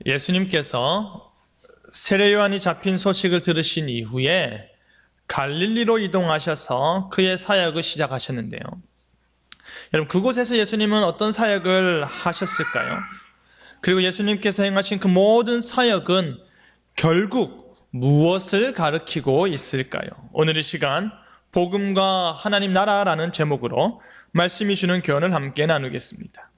예수님께서 세례 요한이 잡힌 소식을 들으신 이후에 갈릴리로 이동하셔서 그의 사역을 시작하셨는데요. 여러분, 그곳에서 예수님은 어떤 사역을 하셨을까요? 그리고 예수님께서 행하신 그 모든 사역은 결국 무엇을 가르치고 있을까요? 오늘 이 시간 복음과 하나님 나라라는 제목으로 말씀이 주는 교훈을 함께 나누겠습니다.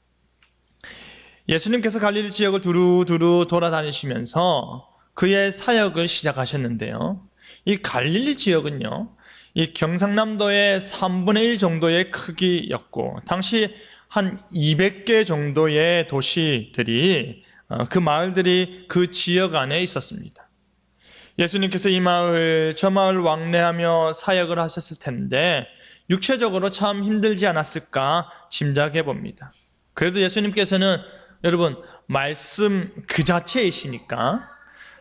예수님께서 갈릴리 지역을 두루두루 돌아다니시면서 그의 사역을 시작하셨는데요. 이 갈릴리 지역은요, 이 경상남도의 3분의 1 정도의 크기였고, 당시 한 200개 정도의 도시들이, 그 마을들이 그 지역 안에 있었습니다. 예수님께서 이 마을, 저 마을 왕래하며 사역을 하셨을 텐데, 육체적으로 참 힘들지 않았을까 짐작해 봅니다. 그래도 예수님께서는 여러분, 말씀 그 자체이시니까,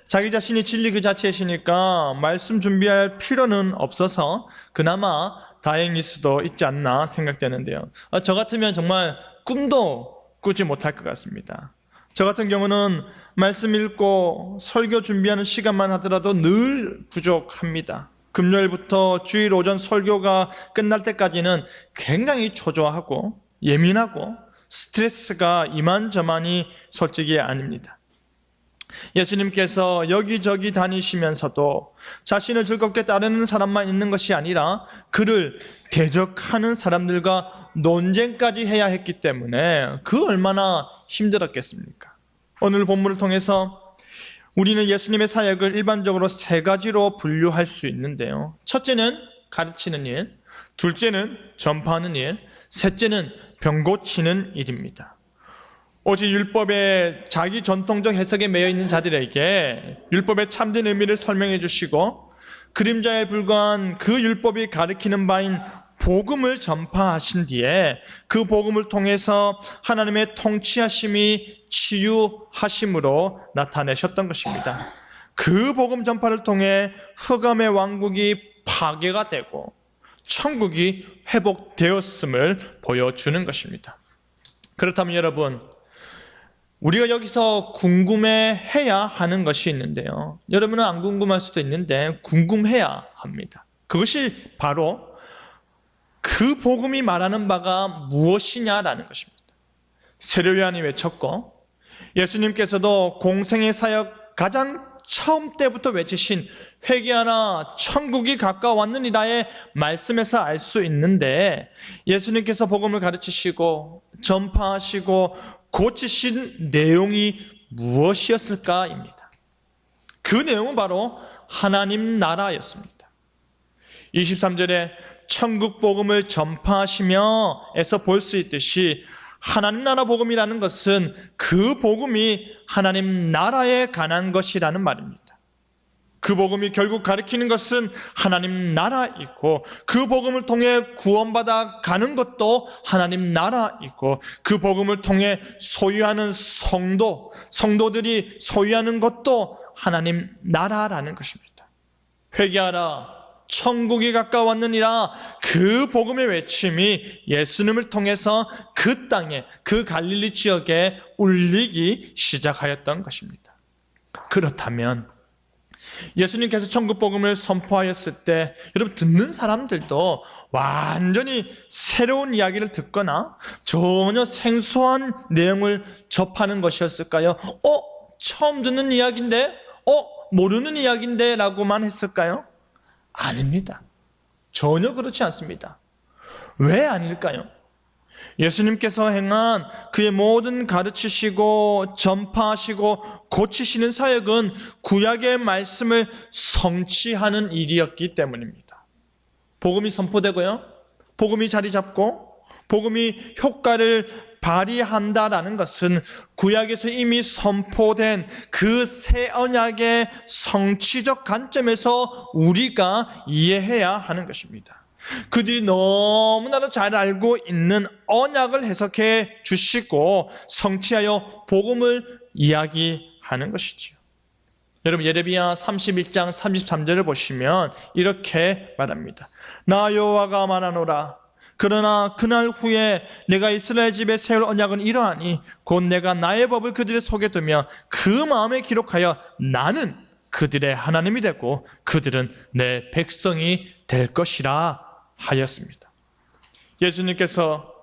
자기 자신이 진리 그 자체이시니까 말씀 준비할 필요는 없어서 그나마 다행일 수도 있지 않나 생각되는데요. 저 같으면 정말 꿈도 꾸지 못할 것 같습니다. 저 같은 경우는 말씀 읽고 설교 준비하는 시간만 하더라도 늘 부족합니다. 금요일부터 주일 오전 설교가 끝날 때까지는 굉장히 초조하고 예민하고 스트레스가 이만저만이 솔직히 아닙니다. 예수님께서 여기저기 다니시면서도 자신을 즐겁게 따르는 사람만 있는 것이 아니라 그를 대적하는 사람들과 논쟁까지 해야 했기 때문에 그 얼마나 힘들었겠습니까? 오늘 본문을 통해서 우리는 예수님의 사역을 일반적으로 세 가지로 분류할 수 있는데요. 첫째는 가르치는 일, 둘째는 전파하는 일, 셋째는 병 고치는 일입니다. 오직 율법의 자기 전통적 해석에 매여 있는 자들에게 율법의 참된 의미를 설명해 주시고 그림자에 불과한 그 율법이 가리키는 바인 복음을 전파하신 뒤에 그 복음을 통해서 하나님의 통치하심이 치유하심으로 나타내셨던 것입니다. 그 복음 전파를 통해 흑암의 왕국이 파괴가 되고 천국이 회복되었음을 보여주는 것입니다. 그렇다면 여러분, 우리가 여기서 궁금해해야 하는 것이 있는데요. 여러분은 안 궁금할 수도 있는데 궁금해야 합니다. 그것이 바로 그 복음이 말하는 바가 무엇이냐라는 것입니다. 세례 요한이 외쳤고 예수님께서도 공생의 사역 가장 처음 때부터 외치신 회개하라 천국이 가까웠느니라의 말씀에서 알 수 있는데, 예수님께서 복음을 가르치시고 전파하시고 고치신 내용이 무엇이었을까입니다. 그 내용은 바로 하나님 나라였습니다. 23절에 천국 복음을 전파하시며 에서 볼 수 있듯이 하나님 나라 복음이라는 것은 그 복음이 하나님 나라에 관한 것이라는 말입니다. 그 복음이 결국 가리키는 것은 하나님 나라이고, 그 복음을 통해 구원받아 가는 것도 하나님 나라이고, 그 복음을 통해 소유하는 성도들이 소유하는 것도 하나님 나라라는 것입니다. 회개하라 천국이 가까웠느니라, 그 복음의 외침이 예수님을 통해서 그 땅에, 그 갈릴리 지역에 울리기 시작하였던 것입니다. 그렇다면 예수님께서 천국 복음을 선포하였을 때 여러분, 듣는 사람들도 완전히 새로운 이야기를 듣거나 전혀 생소한 내용을 접하는 것이었을까요? 처음 듣는 이야기인데? 모르는 이야기인데? 라고만 했을까요? 아닙니다. 전혀 그렇지 않습니다. 왜 아닐까요? 예수님께서 행한 그의 모든 가르치시고 전파하시고 고치시는 사역은 구약의 말씀을 성취하는 일이었기 때문입니다. 복음이 선포되고요, 복음이 자리 잡고 복음이 효과를 발휘한다라는 것은 구약에서 이미 선포된 그 새 언약의 성취적 관점에서 우리가 이해해야 하는 것입니다. 그들이 너무나도 잘 알고 있는 언약을 해석해 주시고 성취하여 복음을 이야기하는 것이지요. 여러분, 예레미야 31장 33절을 보시면 이렇게 말합니다. 나 여호와가 말하노라, 그러나 그날 후에 내가 이스라엘 집에 세울 언약은 이러하니 곧 내가 나의 법을 그들의 속에 두며 그 마음에 기록하여 나는 그들의 하나님이 되고 그들은 내 백성이 될 것이라 하였습니다. 예수님께서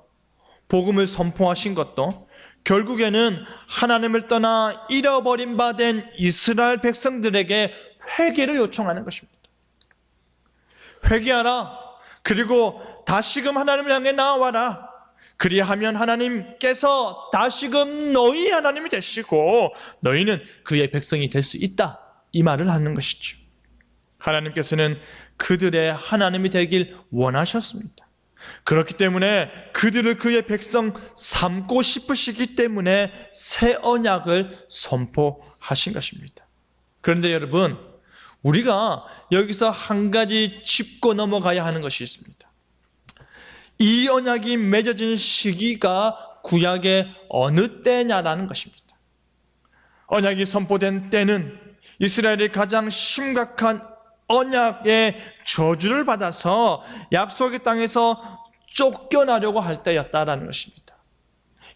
복음을 선포하신 것도 결국에는 하나님을 떠나 잃어버린 바 된 이스라엘 백성들에게 회개를 요청하는 것입니다. 회개하라. 그리고 다시금 하나님을 향해 나아와라. 그리하면 하나님께서 다시금 너희 하나님이 되시고 너희는 그의 백성이 될 수 있다. 이 말을 하는 것이죠. 하나님께서는 그들의 하나님이 되길 원하셨습니다. 그렇기 때문에 그들을 그의 백성 삼고 싶으시기 때문에 새 언약을 선포하신 것입니다. 그런데 여러분, 우리가 여기서 한 가지 짚고 넘어가야 하는 것이 있습니다. 이 언약이 맺어진 시기가 구약의 어느 때냐라는 것입니다. 언약이 선포된 때는 이스라엘이 가장 심각한 언약의 저주를 받아서 약속의 땅에서 쫓겨나려고 할 때였다라는 것입니다.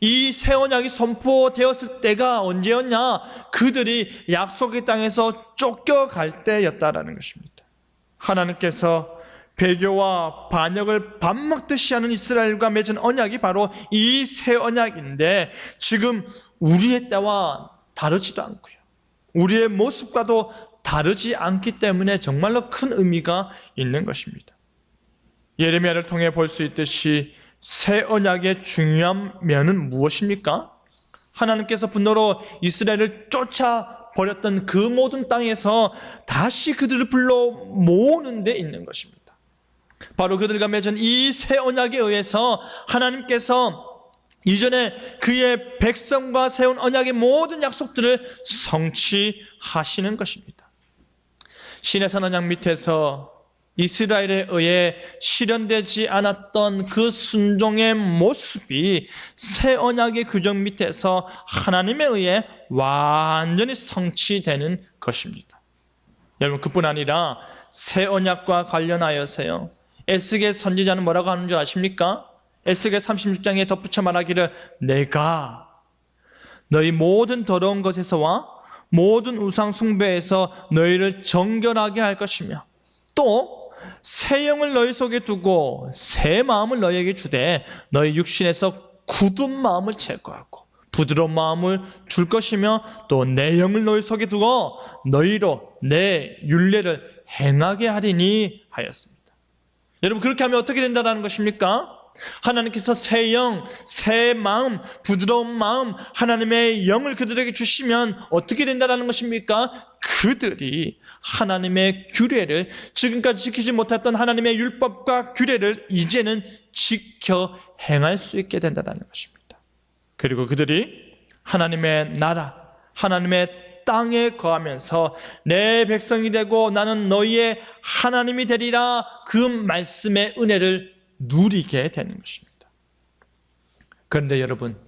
이 새 언약이 선포되었을 때가 언제였냐? 그들이 약속의 땅에서 쫓겨갈 때였다라는 것입니다. 하나님께서 배교와 반역을 밥 먹듯이 하는 이스라엘과 맺은 언약이 바로 이 새 언약인데 지금 우리의 때와 다르지도 않고요. 우리의 모습과도 다르지 않기 때문에 정말로 큰 의미가 있는 것입니다. 예레미야를 통해 볼 수 있듯이 새 언약의 중요한 면은 무엇입니까? 하나님께서 분노로 이스라엘을 쫓아버렸던 그 모든 땅에서 다시 그들을 불러 모으는 데 있는 것입니다. 바로 그들과 맺은 이 새 언약에 의해서 하나님께서 이전에 그의 백성과 세운 언약의 모든 약속들을 성취하시는 것입니다. 시내산 언약 밑에서 이스라엘에 의해 실현되지 않았던 그 순종의 모습이 새 언약의 규정 밑에서 하나님에 의해 완전히 성취되는 것입니다. 여러분, 그뿐 아니라 새 언약과 관련하여서요, 에스겔 선지자는 뭐라고 하는 줄 아십니까? 에스겔 36장에 덧붙여 말하기를 내가 너희 모든 더러운 것에서와 모든 우상 숭배에서 너희를 정결하게 할 것이며 또 새 영을 너희 속에 두고 새 마음을 너희에게 주되 너희 육신에서 굳은 마음을 제거하고 부드러운 마음을 줄 것이며 또 내 영을 너희 속에 두고 너희로 내 율례를 행하게 하리니 하였습니다. 여러분, 그렇게 하면 어떻게 된다는 것입니까? 하나님께서 새 영, 새 마음, 부드러운 마음, 하나님의 영을 그들에게 주시면 어떻게 된다는 것입니까? 그들이 하나님의 규례를, 지금까지 지키지 못했던 하나님의 율법과 규례를 이제는 지켜 행할 수 있게 된다는 것입니다. 그리고 그들이 하나님의 나라, 하나님의 땅에 거하면서 내 백성이 되고 나는 너희의 하나님이 되리라, 그 말씀의 은혜를 누리게 되는 것입니다. 그런데 여러분,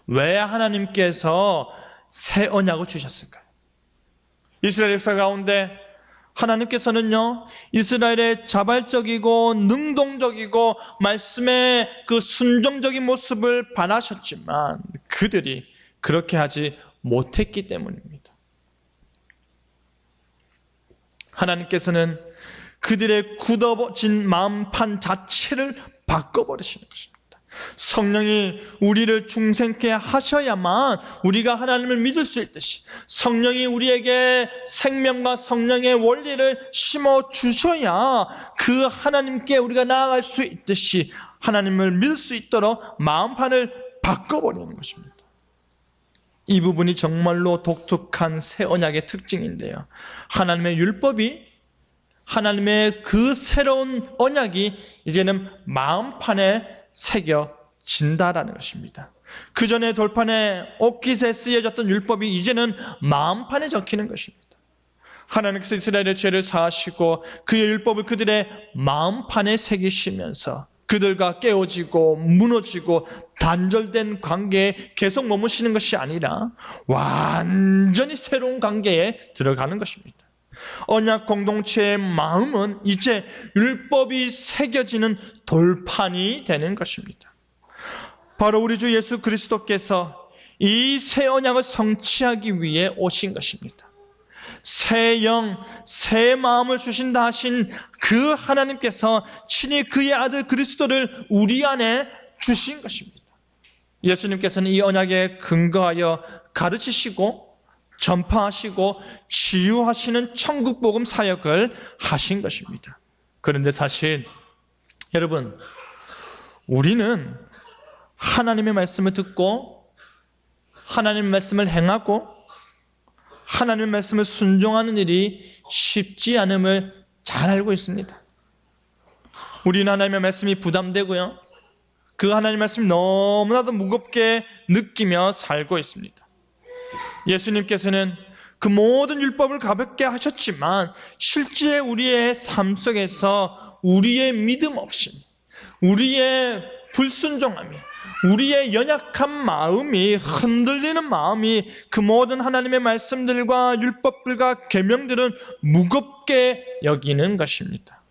왜 하나님께서 새 언약을 주셨을까요? 이스라엘 역사 가운데 하나님께서는요, 이스라엘의 자발적이고 능동적이고 말씀의 그 순종적인 모습을 바라셨지만 그들이 그렇게 하지 못했기 때문입니다. 하나님께서는 그들의 굳어진 마음판 자체를 바꿔버리시는 것입니다. 성령이 우리를 중생케 하셔야만 우리가 하나님을 믿을 수 있듯이 성령이 우리에게 생명과 성령의 원리를 심어주셔야 그 하나님께 우리가 나아갈 수 있듯이 하나님을 믿을 수 있도록 마음판을 바꿔버리는 것입니다. 이 부분이 정말로 독특한 새 언약의 특징인데요, 하나님의 율법이, 하나님의 그 새로운 언약이 이제는 마음판에 새겨진다라는 것입니다. 그 전에 돌판에 옷깃에 쓰여졌던 율법이 이제는 마음판에 적히는 것입니다. 하나님께서 이스라엘의 죄를 사하시고 그의 율법을 그들의 마음판에 새기시면서 그들과 깨어지고 무너지고 단절된 관계에 계속 머무시는 것이 아니라 완전히 새로운 관계에 들어가는 것입니다. 언약 공동체의 마음은 이제 율법이 새겨지는 돌판이 되는 것입니다. 바로 우리 주 예수 그리스도께서 이 새 언약을 성취하기 위해 오신 것입니다. 새 영, 새 마음을 주신다 하신 그 하나님께서 친히 그의 아들 그리스도를 우리 안에 주신 것입니다. 예수님께서는 이 언약에 근거하여 가르치시고 전파하시고 치유하시는 천국복음 사역을 하신 것입니다. 그런데 사실 여러분, 우리는 하나님의 말씀을 듣고 하나님의 말씀을 행하고 하나님의 말씀을 순종하는 일이 쉽지 않음을 잘 알고 있습니다. 우리는 하나님의 말씀이 부담되고요, 그 하나님의 말씀이 너무나도 무겁게 느끼며 살고 있습니다. 예수님께서는 그 모든 율법을 가볍게 하셨지만 실제 우리의 삶 속에서 우리의 믿음 없이, 우리의 불순종함이, 우리의 연약한 마음이, 흔들리는 마음이 그 모든 하나님의 말씀들과 율법들과 계명들은 무겁게 여기는 것입니다.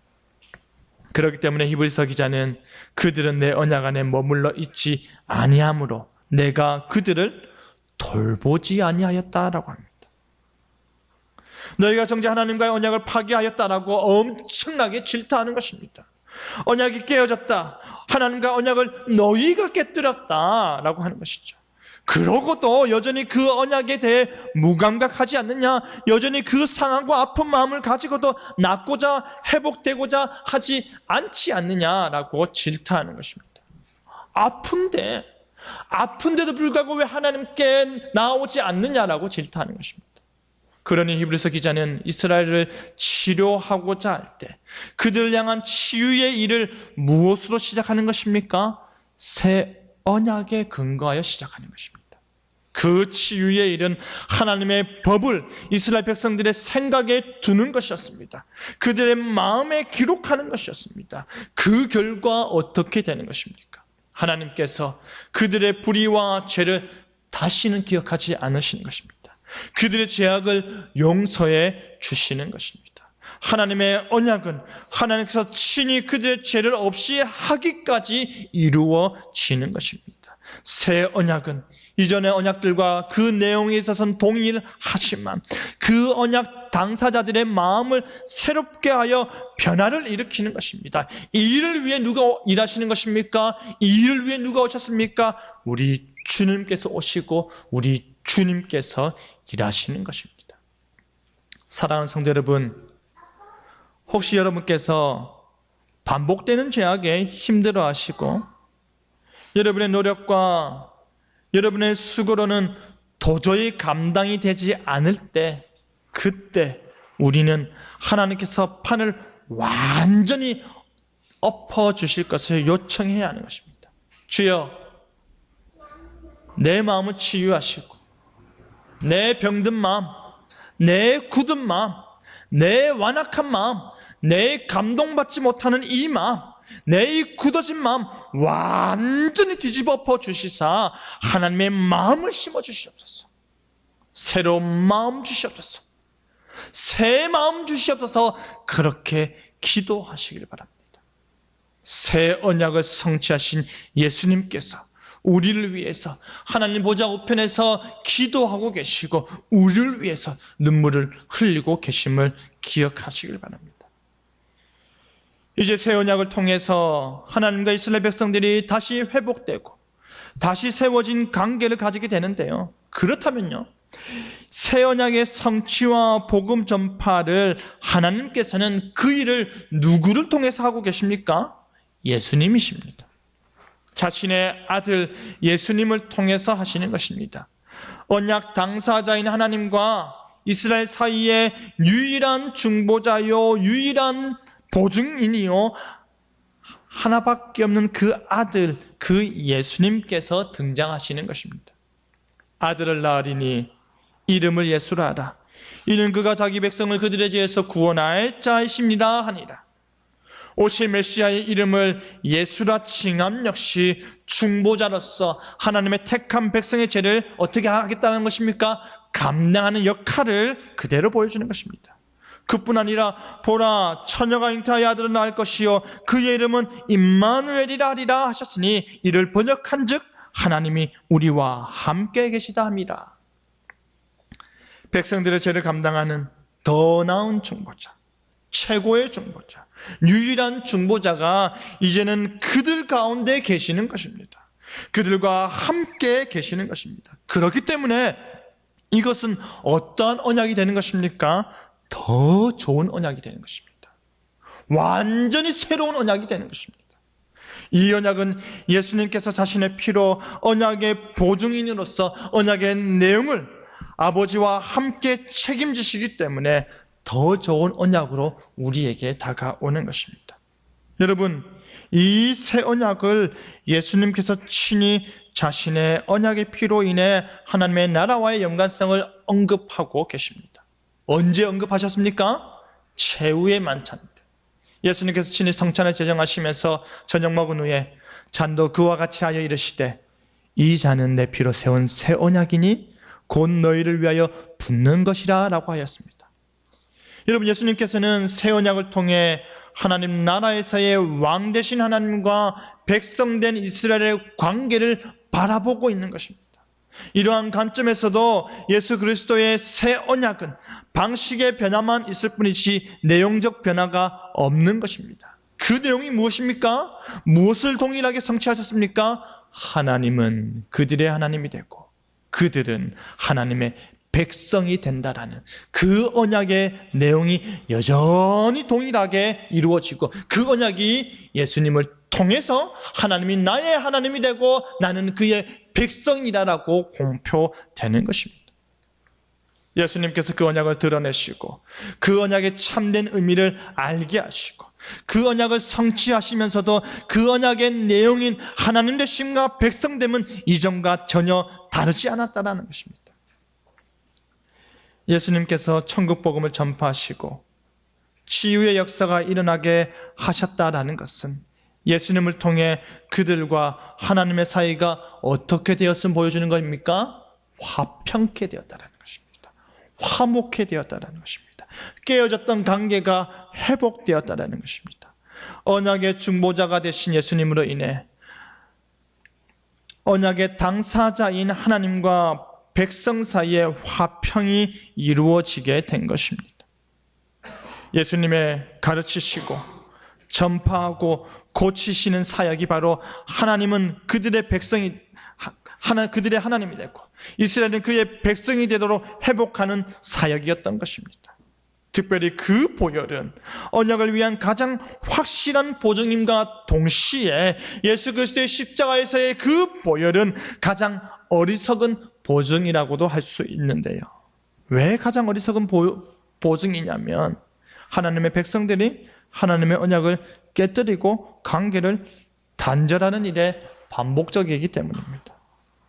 그렇기 때문에 히브리서 기자는 그들은 내 언약 안에 머물러 있지 아니하므로 내가 그들을 돌보지 아니하였다라고 합니다. 너희가 정죄 하나님과의 언약을 파기하였다라고 엄청나게 질타하는 것입니다. 언약이 깨어졌다, 하나님과 언약을 너희가 깨뜨렸다라고 하는 것이죠. 그러고도 여전히 그 언약에 대해 무감각하지 않느냐, 여전히 그 상황과 아픈 마음을 가지고도 낫고자 회복되고자 하지 않지 않느냐라고 질타하는 것입니다. 아픈데도 불구하고 왜 하나님께 나오지 않느냐라고 질타하는 것입니다. 그러니 히브리서 기자는 이스라엘을 치료하고자 할 때 그들을 향한 치유의 일을 무엇으로 시작하는 것입니까? 새 언약에 근거하여 시작하는 것입니다. 그 치유의 일은 하나님의 법을 이스라엘 백성들의 생각에 두는 것이었습니다. 그들의 마음에 기록하는 것이었습니다. 그 결과 어떻게 되는 것입니까? 하나님께서 그들의 불의와 죄를 다시는 기억하지 않으시는 것입니다. 그들의 죄악을 용서해 주시는 것입니다. 하나님의 언약은 하나님께서 친히 그들의 죄를 없이 하기까지 이루어지는 것입니다. 새 언약은 이전의 언약들과 그 내용에 있어서는 동일하지만 그 언약 당사자들의 마음을 새롭게 하여 변화를 일으키는 것입니다. 이 일을 위해 누가 일하시는 것입니까? 이 일을 위해 누가 오셨습니까? 우리 주님께서 오시고 우리 주님께서 일하시는 것입니다. 사랑하는 성도 여러분, 혹시 여러분께서 반복되는 죄악에 힘들어하시고 여러분의 노력과 여러분의 수고로는 도저히 감당이 되지 않을 때, 그때 우리는 하나님께서 판을 완전히 엎어주실 것을 요청해야 하는 것입니다. 주여, 내 마음을 치유하시고 내 병든 마음, 내 굳은 마음, 내 완악한 마음, 내 감동받지 못하는 이 마음, 내 이 굳어진 마음 완전히 뒤집어 엎어 주시사 하나님의 마음을 심어 주시옵소서. 새로운 마음 주시옵소서. 새 마음 주시옵소서. 그렇게 기도하시길 바랍니다. 새 언약을 성취하신 예수님께서 우리를 위해서 하나님 보좌 우편에서 기도하고 계시고 우리를 위해서 눈물을 흘리고 계심을 기억하시길 바랍니다. 이제 새 언약을 통해서 하나님과 이스라엘 백성들이 다시 회복되고 다시 세워진 관계를 가지게 되는데요, 그렇다면요, 새 언약의 성취와 복음 전파를 하나님께서는 그 일을 누구를 통해서 하고 계십니까? 예수님이십니다. 자신의 아들 예수님을 통해서 하시는 것입니다. 언약 당사자인 하나님과 이스라엘 사이의 유일한 중보자요, 유일한 보증인이요, 하나밖에 없는 그 아들, 그 예수님께서 등장하시는 것입니다. 아들을 낳으리니 이름을 예수라 하라. 이는 그가 자기 백성을 그들의 죄에서 구원할 자이심이라 하니라. 오실 메시아의 이름을 예수라 칭함 역시 중보자로서 하나님의 택한 백성의 죄를 어떻게 하겠다는 것입니까? 감당하는 역할을 그대로 보여주는 것입니다. 그뿐 아니라 보라 처녀가 잉태하여 아들을 낳을 것이요 그의 이름은 임마누엘이라 하리라 하셨으니 이를 번역한즉 하나님이 우리와 함께 계시다 함이라. 백성들의 죄를 감당하는 더 나은 중보자, 최고의 중보자, 유일한 중보자가 이제는 그들 가운데 계시는 것입니다. 그들과 함께 계시는 것입니다. 그렇기 때문에 이것은 어떠한 언약이 되는 것입니까? 더 좋은 언약이 되는 것입니다. 완전히 새로운 언약이 되는 것입니다. 이 언약은 예수님께서 자신의 피로 언약의 보증인으로서 언약의 내용을 아버지와 함께 책임지시기 때문에 더 좋은 언약으로 우리에게 다가오는 것입니다. 여러분, 이 새 언약을 예수님께서 친히 자신의 언약의 피로 인해 하나님의 나라와의 연관성을 언급하고 계십니다. 언제 언급하셨습니까? 최후의 만찬 때 예수님께서 친히 성찬을 제정하시면서 저녁 먹은 후에 잔도 그와 같이 하여 이르시되 이 잔은 내 피로 세운 새 언약이니 곧 너희를 위하여 붓는 것이라 라고 하였습니다. 여러분, 예수님께서는 새 언약을 통해 하나님 나라에서의 왕 되신 하나님과 백성된 이스라엘의 관계를 바라보고 있는 것입니다. 이러한 관점에서도 예수 그리스도의 새 언약은 방식의 변화만 있을 뿐이지 내용적 변화가 없는 것입니다. 그 내용이 무엇입니까? 무엇을 동일하게 성취하셨습니까? 하나님은 그들의 하나님이 되고 그들은 하나님의 백성이 된다라는 그 언약의 내용이 여전히 동일하게 이루어지고 그 언약이 예수님을 통해서 하나님이 나의 하나님이 되고 나는 그의 백성이다라고 공표되는 것입니다. 예수님께서 그 언약을 드러내시고 그 언약의 참된 의미를 알게 하시고 그 언약을 성취하시면서도 그 언약의 내용인 하나님 되심과 백성됨은 이전과 전혀 다르지 않았다라는 것입니다. 예수님께서 천국 복음을 전파하시고 치유의 역사가 일어나게 하셨다라는 것은 예수님을 통해 그들과 하나님의 사이가 어떻게 되었음 보여주는 것입니까? 화평케 되었다라는 것입니다. 화목케 되었다라는 것입니다. 깨어졌던 관계가 회복되었다라는 것입니다. 언약의 중보자가 되신 예수님으로 인해 언약의 당사자인 하나님과 백성 사이에 화평이 이루어지게 된 것입니다. 예수님의 가르치시고 전파하고 고치시는 사역이 바로 하나님은 그들의 백성이 그들의 하나님이 되고 이스라엘은 그의 백성이 되도록 회복하는 사역이었던 것입니다. 특별히 그 보혈은 언약을 위한 가장 확실한 보증임과 동시에 예수 그리스도의 십자가에서의 그 보혈은 가장 어리석은 보증이라고도 할 수 있는데요. 왜 가장 어리석은 보증이냐면 하나님의 백성들이 하나님의 언약을 깨뜨리고 관계를 단절하는 일에 반복적이기 때문입니다.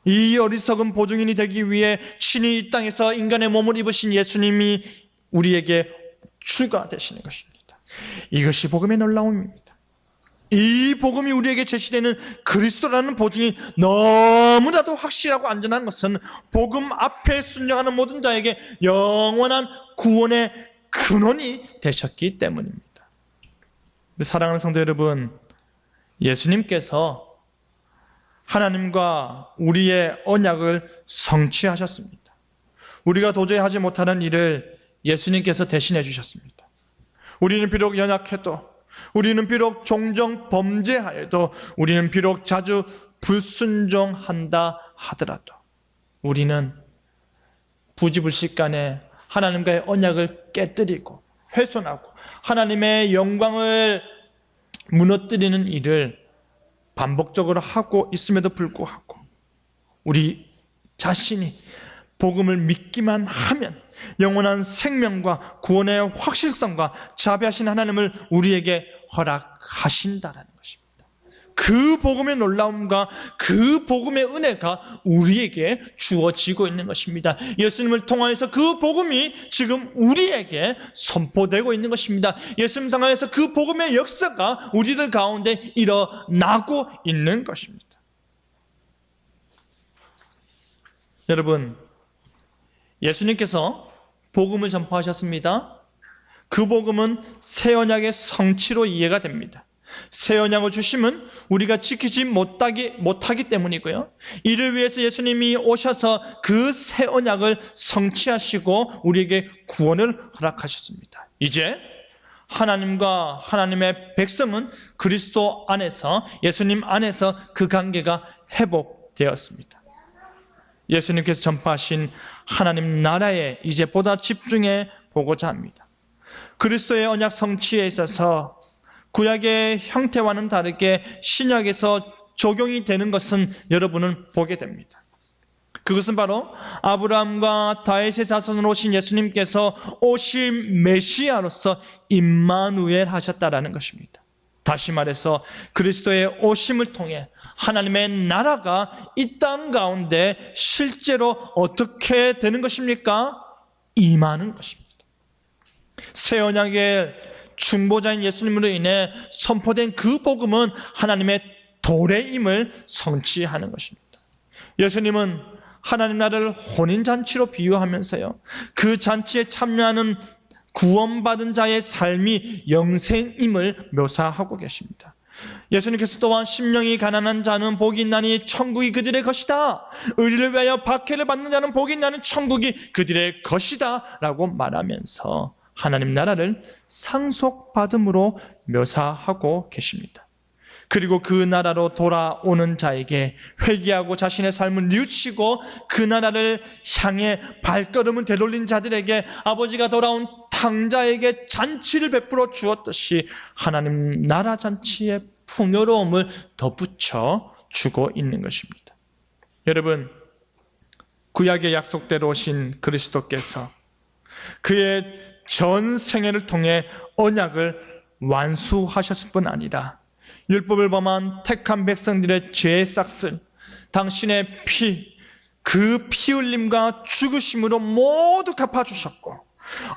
이 어리석은 보증인이 되기 위해 친히 이 땅에서 인간의 몸을 입으신 예수님이 우리에게 주가 되시는 것입니다. 이것이 복음의 놀라움입니다. 이 복음이 우리에게 제시되는 그리스도라는 보증이 너무나도 확실하고 안전한 것은 복음 앞에 순종하는 모든 자에게 영원한 구원의 근원이 되셨기 때문입니다. 사랑하는 성도 여러분, 예수님께서 하나님과 우리의 언약을 성취하셨습니다. 우리가 도저히 하지 못하는 일을 예수님께서 대신해 주셨습니다. 우리는 비록 연약해도, 우리는 비록 종종 범죄하여도, 우리는 비록 자주 불순종한다 하더라도 우리는 부지불식간에 하나님과의 언약을 깨뜨리고 훼손하고 하나님의 영광을 무너뜨리는 일을 반복적으로 하고 있음에도 불구하고 우리 자신이 복음을 믿기만 하면 영원한 생명과 구원의 확실성과 자비하신 하나님을 우리에게 허락하신다라는 것입니다. 그 복음의 놀라움과 그 복음의 은혜가 우리에게 주어지고 있는 것입니다. 예수님을 통하여서 그 복음이 지금 우리에게 선포되고 있는 것입니다. 예수님 통하여서 그 복음의 역사가 우리들 가운데 일어나고 있는 것입니다. 여러분, 예수님께서 복음을 전파하셨습니다. 그 복음은 새 언약의 성취로 이해가 됩니다. 새 언약을 주심은 우리가 지키지 못하기 때문이고요. 이를 위해서 예수님이 오셔서 그 새 언약을 성취하시고 우리에게 구원을 허락하셨습니다. 이제 하나님과 하나님의 백성은 그리스도 안에서, 예수님 안에서 그 관계가 회복되었습니다. 예수님께서 전파하신 하나님 나라에 이제 보다 집중해 보고자 합니다. 그리스도의 언약 성취에 있어서 구약의 형태와는 다르게 신약에서 적용이 되는 것은 여러분은 보게 됩니다. 그것은 바로 아브라함과 다윗의 자손으로 오신 예수님께서 오실 메시아로서 임마누엘 하셨다라는 것입니다. 다시 말해서 그리스도의 오심을 통해 하나님의 나라가 이 땅 가운데 실제로 어떻게 되는 것입니까? 임하는 것입니다. 새 언약의 중보자인 예수님으로 인해 선포된 그 복음은 하나님의 도래임을 성취하는 것입니다. 예수님은 하나님 나라를 혼인잔치로 비유하면서요, 그 잔치에 참여하는 구원받은 자의 삶이 영생임을 묘사하고 계십니다. 예수님께서 또한 심령이 가난한 자는 복이 있나니 천국이 그들의 것이다, 의리를 위하여 박해를 받는 자는 복이 있나니 천국이 그들의 것이다 라고 말하면서 하나님 나라를 상속받음으로 묘사하고 계십니다. 그리고 그 나라로 돌아오는 자에게 회개하고 자신의 삶을 뉘우치고 그 나라를 향해 발걸음을 되돌린 자들에게 아버지가 돌아온 탕자에게 잔치를 베풀어 주었듯이 하나님 나라 잔치의 풍요로움을 덧붙여 주고 있는 것입니다. 여러분, 구약의 약속대로 오신 그리스도께서 그의 전 생애를 통해 언약을 완수하셨을 뿐 아니라 율법을 범한 택한 백성들의 죄의 싹을 당신의 피, 그 피 흘림과 죽으심으로 모두 갚아주셨고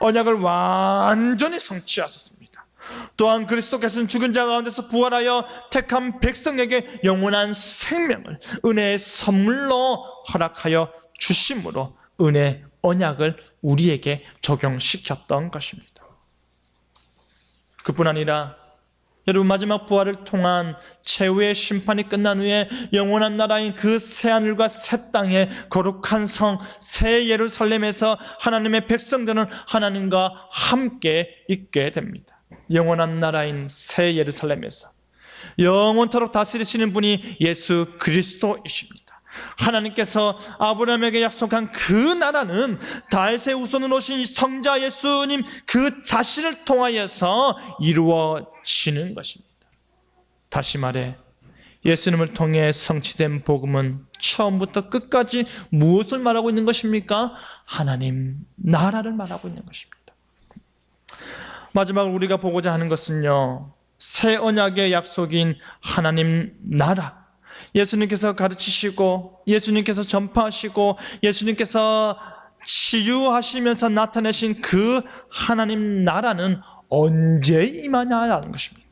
언약을 완전히 성취하셨습니다. 또한 그리스도께서는 죽은 자 가운데서 부활하여 택한 백성에게 영원한 생명을 은혜의 선물로 허락하여 주심으로 은혜 언약을 우리에게 적용시켰던 것입니다. 그뿐 아니라 여러분, 마지막 부활을 통한 최후의 심판이 끝난 후에 영원한 나라인 그 새하늘과 새 땅에 거룩한 성 새 예루살렘에서 하나님의 백성들은 하나님과 함께 있게 됩니다. 영원한 나라인 새 예루살렘에서 영원토록 다스리시는 분이 예수 그리스도이십니다. 하나님께서 아브라함에게 약속한 그 나라는 다윗의 후손으로 오신 성자 예수님 그 자신을 통하여서 이루어지는 것입니다. 다시 말해 예수님을 통해 성취된 복음은 처음부터 끝까지 무엇을 말하고 있는 것입니까? 하나님 나라를 말하고 있는 것입니다. 마지막으로 우리가 보고자 하는 것은요, 새 언약의 약속인 하나님 나라, 예수님께서 가르치시고 예수님께서 전파하시고 예수님께서 치유하시면서 나타내신 그 하나님 나라는 언제 임하냐라는 것입니다.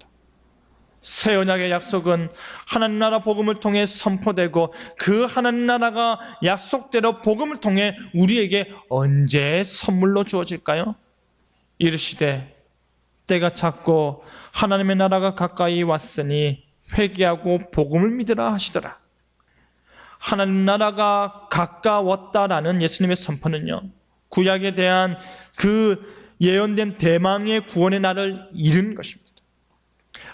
새 언약의 약속은 하나님 나라 복음을 통해 선포되고 그 하나님 나라가 약속대로 복음을 통해 우리에게 언제 선물로 주어질까요? 이르시되 때가 찼고 하나님의 나라가 가까이 왔으니 회개하고 복음을 믿으라 하시더라. 하나님 나라가 가까웠다라는 예수님의 선포는요, 구약에 대한 그 예언된 대망의 구원의 날을 이룬 것입니다.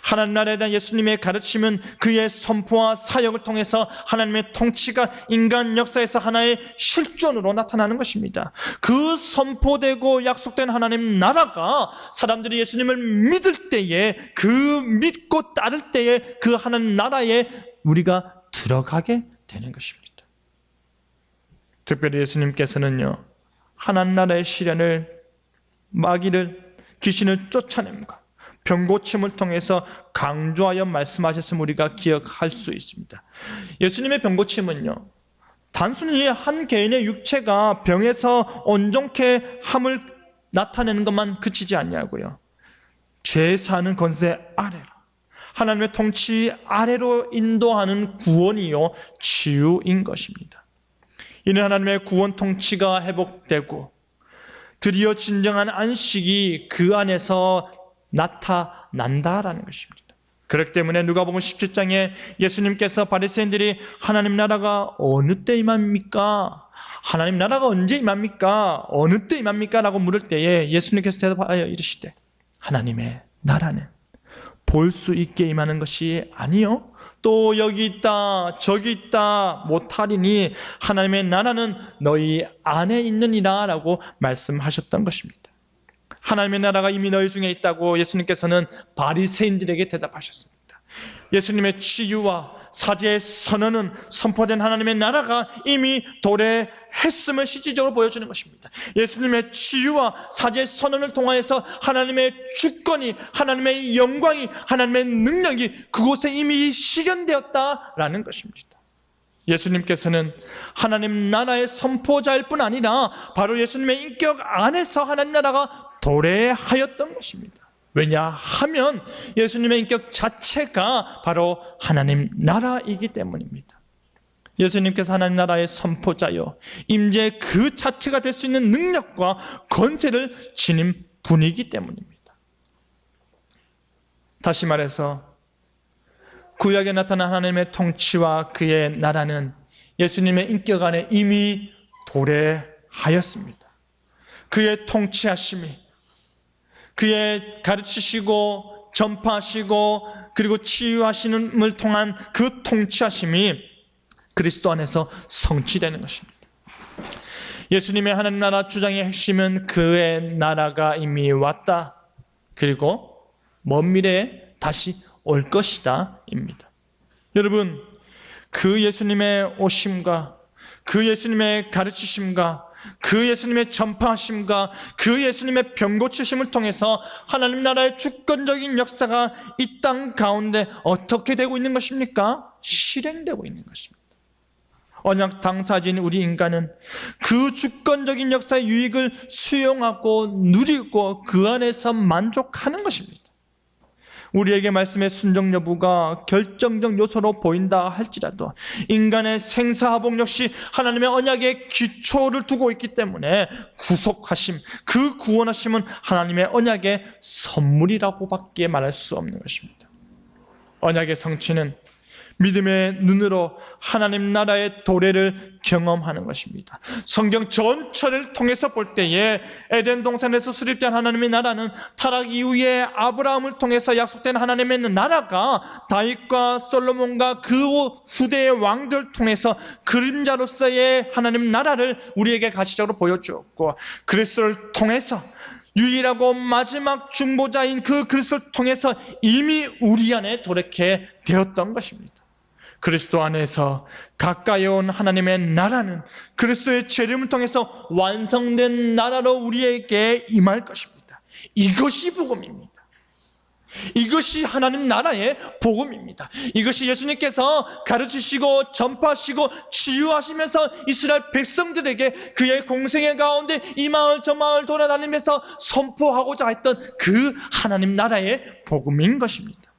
하나님 나라에 대한 예수님의 가르침은 그의 선포와 사역을 통해서 하나님의 통치가 인간 역사에서 하나의 실존으로 나타나는 것입니다. 그 선포되고 약속된 하나님 나라가 사람들이 예수님을 믿을 때에, 그 믿고 따를 때에 그 하나님 나라에 우리가 들어가게 되는 것입니다. 특별히 예수님께서는요, 하나님 나라의 시련을, 마귀를, 귀신을 쫓아냅니다. 병고침을 통해서 강조하여 말씀하셨음을 우리가 기억할 수 있습니다. 예수님의 병고침은요, 단순히 한 개인의 육체가 병에서 온전케 함을 나타내는 것만 그치지 않냐고요. 죄 사는 권세 아래로, 하나님의 통치 아래로 인도하는 구원이요 치유인 것입니다. 이는 하나님의 구원 통치가 회복되고 드디어 진정한 안식이 그 안에서 나타난다라는 것입니다. 그렇기 때문에 누가복음 17장에 예수님께서 바리새인들이 하나님 나라가 어느 때 임합니까? 하나님 나라가 언제 임합니까? 어느 때 임합니까? 라고 물을 때에 예수님께서 대답하여 이르시되 하나님의 나라는 볼 수 있게 임하는 것이 아니요 또 여기 있다 저기 있다 못하리니 하나님의 나라는 너희 안에 있느니라 라고 말씀하셨던 것입니다. 하나님의 나라가 이미 너희 중에 있다고 예수님께서는 바리새인들에게 대답하셨습니다. 예수님의 치유와 사제의 선언은 선포된 하나님의 나라가 이미 도래했음을 실질적으로 보여주는 것입니다. 예수님의 치유와 사제의 선언을 통하여서 하나님의 주권이, 하나님의 영광이, 하나님의 능력이 그곳에 이미 실현되었다라는 것입니다. 예수님께서는 하나님 나라의 선포자일 뿐 아니라 바로 예수님의 인격 안에서 하나님 나라가 도래하였던 것입니다. 왜냐하면 예수님의 인격 자체가 바로 하나님 나라이기 때문입니다. 예수님께서 하나님 나라의 선포자요 임재 그 자체가 될 수 있는 능력과 권세를 지닌 분이기 때문입니다. 다시 말해서 구약에 나타난 하나님의 통치와 그의 나라는 예수님의 인격 안에 이미 도래하였습니다. 그의 통치하심이, 그의 가르치시고 전파하시고 그리고 치유하시는을 통한 그 통치하심이 그리스도 안에서 성취되는 것입니다. 예수님의 하나님 나라 주장의 핵심은 그의 나라가 이미 왔다, 그리고 먼 미래에 다시 올 것이다 입니다. 여러분, 그 예수님의 오심과 그 예수님의 가르치심과 그 예수님의 전파하심과 그 예수님의 병 고치심을 통해서 하나님 나라의 주권적인 역사가 이 땅 가운데 어떻게 되고 있는 것입니까? 실행되고 있는 것입니다. 언약 당사자인 우리 인간은 그 주권적인 역사의 유익을 수용하고 누리고 그 안에서 만족하는 것입니다. 우리에게 말씀의 순종 여부가 결정적 요소로 보인다 할지라도 인간의 생사화복 역시 하나님의 언약의 기초를 두고 있기 때문에 구속하심, 그 구원하심은 하나님의 언약의 선물이라고밖에 말할 수 없는 것입니다. 언약의 성취는 믿음의 눈으로 하나님 나라의 도래를 경험하는 것입니다. 성경 전체를 통해서 볼 때에 에덴 동산에서 수립된 하나님의 나라는 타락 이후에 아브라함을 통해서 약속된 하나님의 나라가 다윗과 솔로몬과 그 후대의 왕들 통해서 그림자로서의 하나님 나라를 우리에게 가시적으로 보여주었고, 그리스도를 통해서 유일하고 마지막 중보자인 그 그리스도를 통해서 이미 우리 안에 도래케 되었던 것입니다. 그리스도 안에서 가까이 온 하나님의 나라는 그리스도의 재림을 통해서 완성된 나라로 우리에게 임할 것입니다. 이것이 복음입니다. 이것이 하나님 나라의 복음입니다. 이것이 예수님께서 가르치시고 전파하시고 치유하시면서 이스라엘 백성들에게 그의 공생의 가운데 이 마을 저 마을 돌아다니면서 선포하고자 했던 그 하나님 나라의 복음인 것입니다.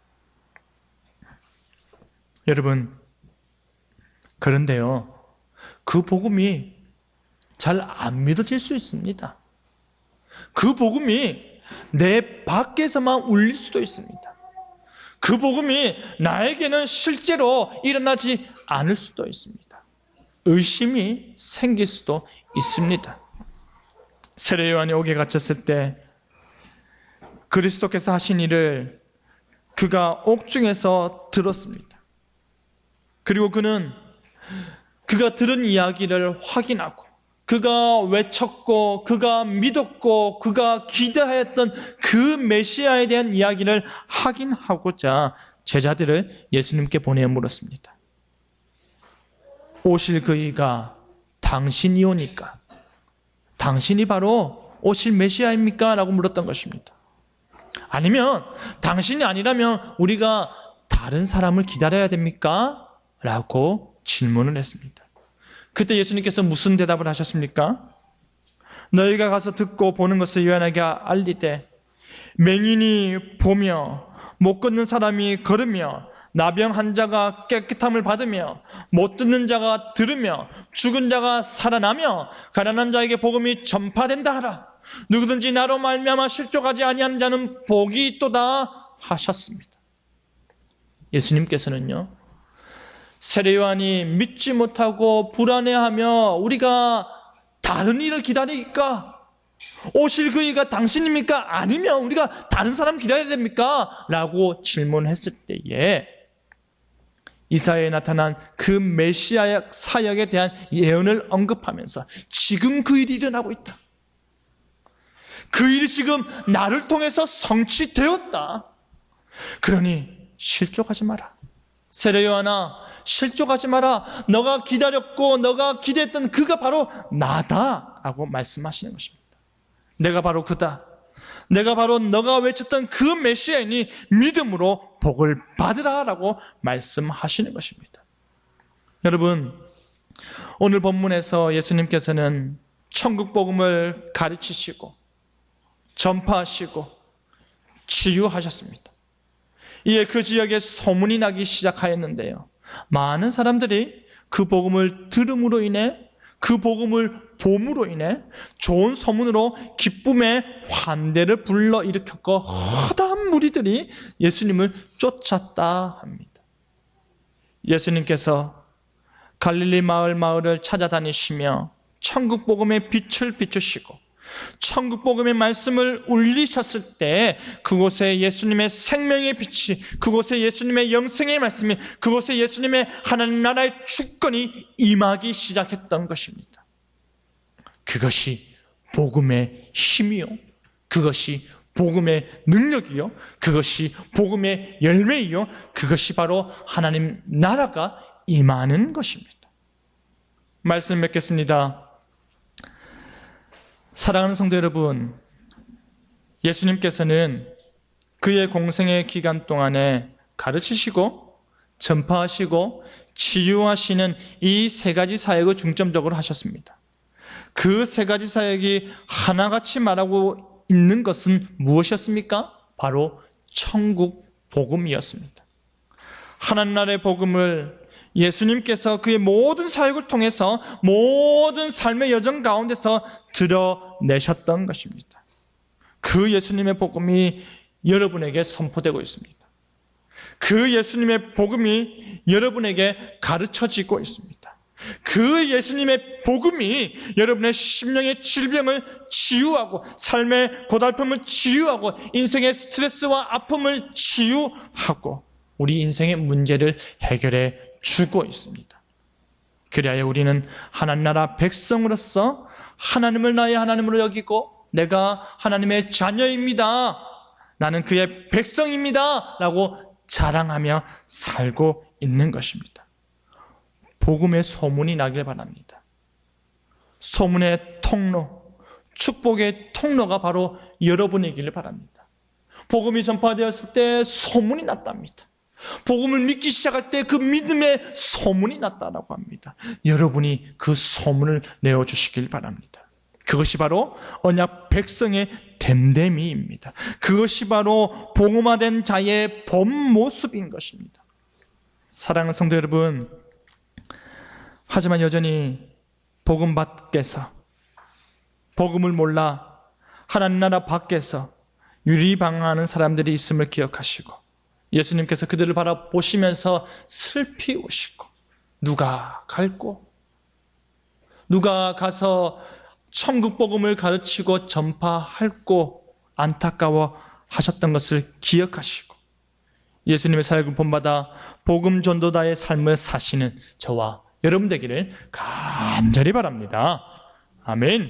여러분, 그런데요, 그 복음이 잘 안 믿어질 수 있습니다. 그 복음이 내 밖에서만 울릴 수도 있습니다. 그 복음이 나에게는 실제로 일어나지 않을 수도 있습니다. 의심이 생길 수도 있습니다. 세례 요한이 옥에 갇혔을 때 그리스도께서 하신 일을 그가 옥중에서 들었습니다. 그리고 그는 그가 들은 이야기를 확인하고 그가 외쳤고 그가 믿었고 그가 기대하였던 그 메시아에 대한 이야기를 확인하고자 제자들을 예수님께 보내어 물었습니다. 오실 그이가 당신이 오니까 당신이 바로 오실 메시아입니까? 라고 물었던 것입니다. 아니면 당신이 아니라면 우리가 다른 사람을 기다려야 됩니까? 라고 질문을 했습니다. 그때 예수님께서 무슨 대답을 하셨습니까? 너희가 가서 듣고 보는 것을 요한에게 알리되 맹인이 보며 못 걷는 사람이 걸으며 나병 환자가 깨끗함을 받으며 못 듣는 자가 들으며 죽은 자가 살아나며 가난한 자에게 복음이 전파된다 하라. 누구든지 나로 말미암아 실족하지 아니하는 자는 복이 있도다 하셨습니다. 예수님께서는요, 세례 요한이 믿지 못하고 불안해하며 우리가 다른 일을 기다리니까 오실 그 이가 당신입니까? 아니면 우리가 다른 사람 기다려야 됩니까? 라고 질문했을 때에 이사야에 나타난 그 메시아 사역에 대한 예언을 언급하면서 지금 그 일이 일어나고 있다. 그 일이 지금 나를 통해서 성취되었다. 그러니 실족하지 마라. 세례 요한아, 실족하지 마라. 너가 기다렸고 너가 기대했던 그가 바로 나다라고 말씀하시는 것입니다. 내가 바로 그다. 내가 바로 너가 외쳤던 그 메시아이니 믿음으로 복을 받으라라고 말씀하시는 것입니다. 여러분, 오늘 본문에서 예수님께서는 천국 복음을 가르치시고 전파하시고 치유하셨습니다. 이에 그 지역에 소문이 나기 시작하였는데요, 많은 사람들이 그 복음을 들음으로 인해, 그 복음을 봄으로 인해 좋은 소문으로 기쁨의 환대를 불러일으켰고 허다한 무리들이 예수님을 쫓았다 합니다. 예수님께서 갈릴리 마을을 찾아다니시며 천국 복음의 빛을 비추시고 천국 복음의 말씀을 울리셨을 때 그곳에 예수님의 생명의 빛이, 그곳에 예수님의 영생의 말씀이, 그곳에 예수님의 하나님 나라의 주권이 임하기 시작했던 것입니다. 그것이 복음의 힘이요, 그것이 복음의 능력이요, 그것이 복음의 열매이요, 그것이 바로 하나님 나라가 임하는 것입니다. 말씀 맺겠습니다. 사랑하는 성도 여러분, 예수님께서는 그의 공생의 기간 동안에 가르치시고 전파하시고 치유하시는 이 세 가지 사역을 중점적으로 하셨습니다. 그 세 가지 사역이 하나같이 말하고 있는 것은 무엇이었습니까? 바로 천국 복음이었습니다. 하나님 나라의 복음을 예수님께서 그의 모든 사역을 통해서 모든 삶의 여정 가운데서 드러내셨던 것입니다. 그 예수님의 복음이 여러분에게 선포되고 있습니다. 그 예수님의 복음이 여러분에게 가르쳐지고 있습니다. 그 예수님의 복음이 여러분의 심령의 질병을 치유하고 삶의 고달픔을 치유하고 인생의 스트레스와 아픔을 치유하고 우리 인생의 문제를 해결해 주고 있습니다. 그리하여 우리는 하나님 나라 백성으로서 하나님을 나의 하나님으로 여기고 내가 하나님의 자녀입니다, 나는 그의 백성입니다 라고 자랑하며 살고 있는 것입니다. 복음의 소문이 나길 바랍니다. 소문의 통로, 축복의 통로가 바로 여러분이길 바랍니다. 복음이 전파되었을 때 소문이 났답니다. 복음을 믿기 시작할 때 그 믿음의 소문이 났다라고 합니다. 여러분이 그 소문을 내어주시길 바랍니다. 그것이 바로 언약 백성의 됨됨이입니다. 그것이 바로 복음화된 자의 본 모습인 것입니다. 사랑하는 성도 여러분, 하지만 여전히 복음 밖에서, 복음을 몰라 하나님 나라 밖에서 유리방황하는 사람들이 있음을 기억하시고 예수님께서 그들을 바라보시면서 슬피 우시고 누가 갈고, 누가 가서 천국 복음을 가르치고 전파할고 안타까워 하셨던 것을 기억하시고 예수님의 사역을 본받아 복음 전도자의 삶을 사시는 저와 여러분 되기를 간절히 바랍니다. 아멘.